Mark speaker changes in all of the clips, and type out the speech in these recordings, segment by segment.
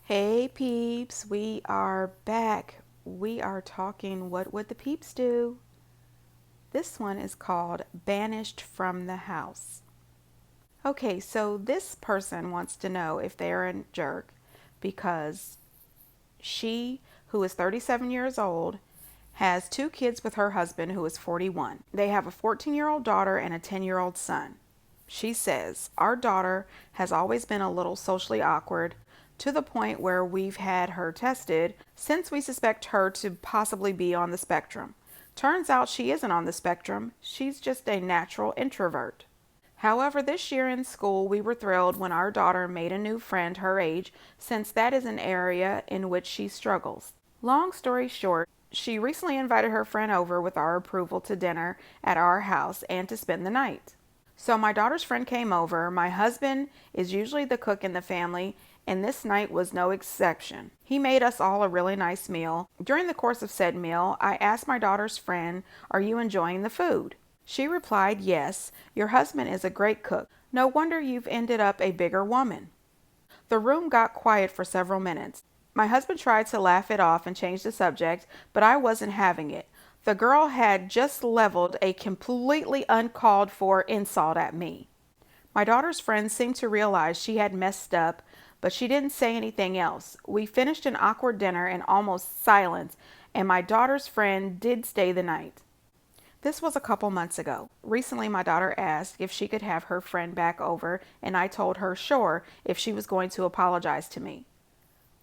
Speaker 1: Hey peeps, we are back. We are talking What Would the Peeps Do? This one is called Banished from the House. Okay, so this person wants to know if they're a jerk because she, who is 37 years old, has two kids with her husband, who is 41. They have a 14-year-old daughter and a 10-year-old son. She says, our daughter has always been a little socially awkward to the point where we've had her tested since we suspect her to possibly be on the spectrum. Turns out she isn't on the spectrum, she's just a natural introvert. However, this year in school, we were thrilled when our daughter made a new friend her age, since that is an area in which she struggles. Long story short, she recently invited her friend over with our approval to dinner at our house and to spend the night. So my daughter's friend came over. My husband is usually the cook in the family, and this night was no exception. He made us all a really nice meal. During the course of said meal, I asked my daughter's friend, "Are you enjoying the food?" She replied, "Yes, your husband is a great cook. No wonder you've ended up a bigger woman." The room got quiet for several minutes. My husband tried to laugh it off and change the subject, but I wasn't having it. The girl had just leveled a completely uncalled for insult at me. My daughter's friend seemed to realize she had messed up, but she didn't say anything else. We finished an awkward dinner in almost silence, and my daughter's friend did stay the night. This was a couple months ago. Recently, my daughter asked if she could have her friend back over, and I told her sure if she was going to apologize to me.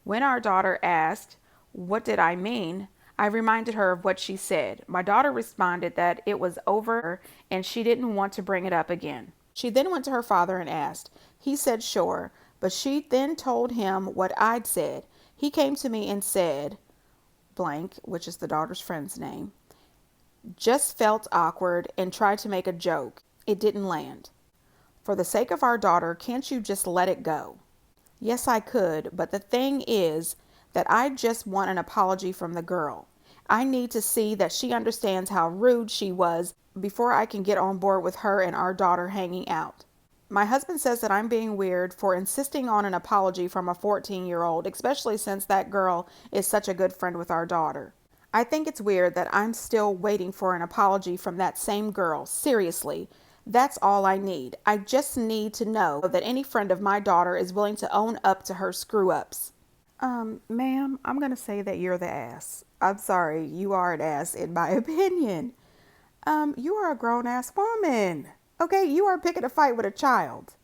Speaker 1: When our daughter asked, what did I mean? I reminded her of what she said. My daughter responded that it was over and she didn't want to bring it up again. She then went to her father and asked. He said sure, but she then told him what I'd said. He came to me and said, blank, which is the daughter's friend's name, just felt awkward and tried to make a joke. It didn't land. For the sake of our daughter, can't you just let it go? Yes, I could, but the thing is that I just want an apology from the girl. I need to see that she understands how rude she was before I can get on board with her and our daughter hanging out. My husband says that I'm being weird for insisting on an apology from a 14-year-old, especially since that girl is such a good friend with our daughter. I think it's weird that I'm still waiting for an apology from that same girl. Seriously, that's all I need. I just need to know that any friend of my daughter is willing to own up to her screw ups. Ma'am, I'm going to say that you're the ass. I'm sorry, you are an ass in my opinion. You are a grown ass woman. Okay, you are picking a fight with a child.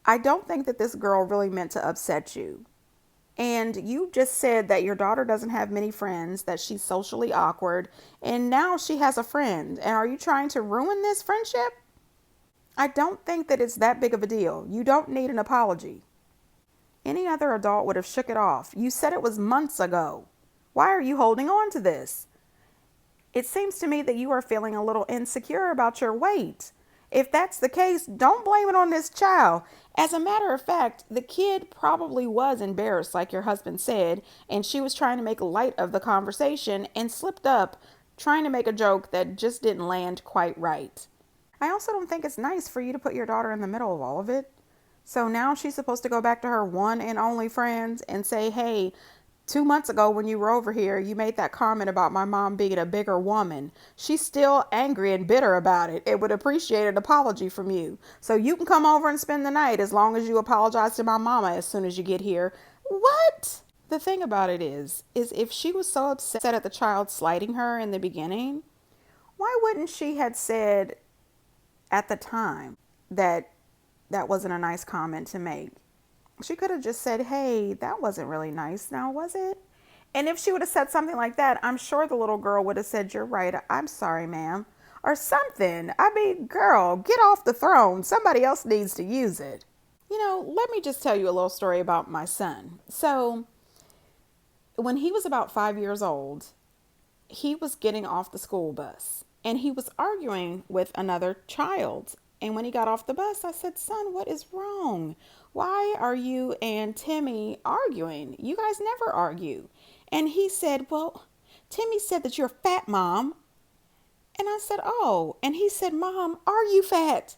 Speaker 1: I don't think that this girl really meant to upset you. And you just said that your daughter doesn't have many friends, that she's socially awkward, and now she has a friend. And are you trying to ruin this friendship? I don't think that it's that big of a deal. You don't need an apology. Any other adult would have shook it off. You said it was months ago. Why are you holding on to this? It seems to me that you are feeling a little insecure about your weight. If that's the case, don't blame it on this child. As a matter of fact, the kid probably was embarrassed, like your husband said, and she was trying to make light of the conversation and slipped up, trying to make a joke that just didn't land quite right. I also don't think it's nice for you to put your daughter in the middle of all of it. So now she's supposed to go back to her one and only friends and say, hey, 2 months ago when you were over here, you made that comment about my mom being a bigger woman. She's still angry and bitter about it. It would appreciate an apology from you. So you can come over and spend the night as long as you apologize to my mama as soon as you get here. What? The thing about it is if she was so upset at the child slighting her in the beginning, why wouldn't she had said at the time that that wasn't a nice comment to make? She could have just said, hey, that wasn't really nice now, was it? And if she would have said something like that, I'm sure the little girl would have said, you're right, I'm sorry, ma'am. Or something. I mean, girl, get off the throne. Somebody else needs to use it. You know, let me just tell you a little story about my son. So, when he was about 5 years old, he was getting off the school bus and he was arguing with another child. And when he got off the bus, I said, son, what is wrong? Why are you and Timmy arguing? You guys never argue. And he said, well, Timmy said that you're fat, Mom. And I said, oh. And he said, Mom, are you fat?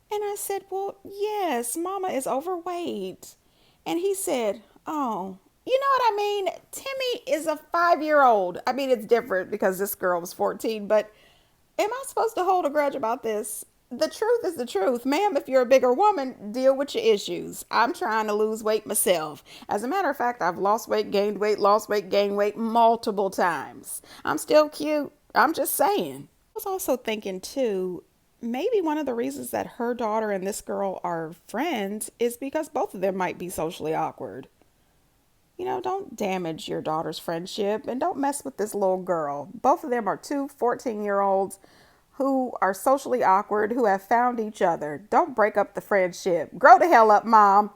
Speaker 1: And I said, well, yes, Mama is overweight. And he said, oh, you know what I mean? Timmy is a 5-year old. I mean, it's different because this girl was 14, but am I supposed to hold a grudge about this? The truth is the truth. Ma'am, if you're a bigger woman, deal with your issues. I'm trying to lose weight myself. As a matter of fact, I've lost weight, gained weight multiple times. I'm still cute. I'm just saying. I was also thinking, too, maybe one of the reasons that her daughter and this girl are friends is because both of them might be socially awkward. Don't damage your daughter's friendship and don't mess with this little girl. Both of them are two 14-year-olds who are socially awkward, who have found each other. Don't break up the friendship. Grow the hell up, mom.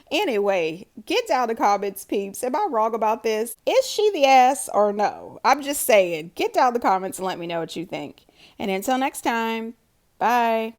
Speaker 1: Anyway, get down the comments, peeps. Am I wrong about this? Is she the ass or no? I'm just saying. Get down the comments and let me know what you think. And until next time, bye.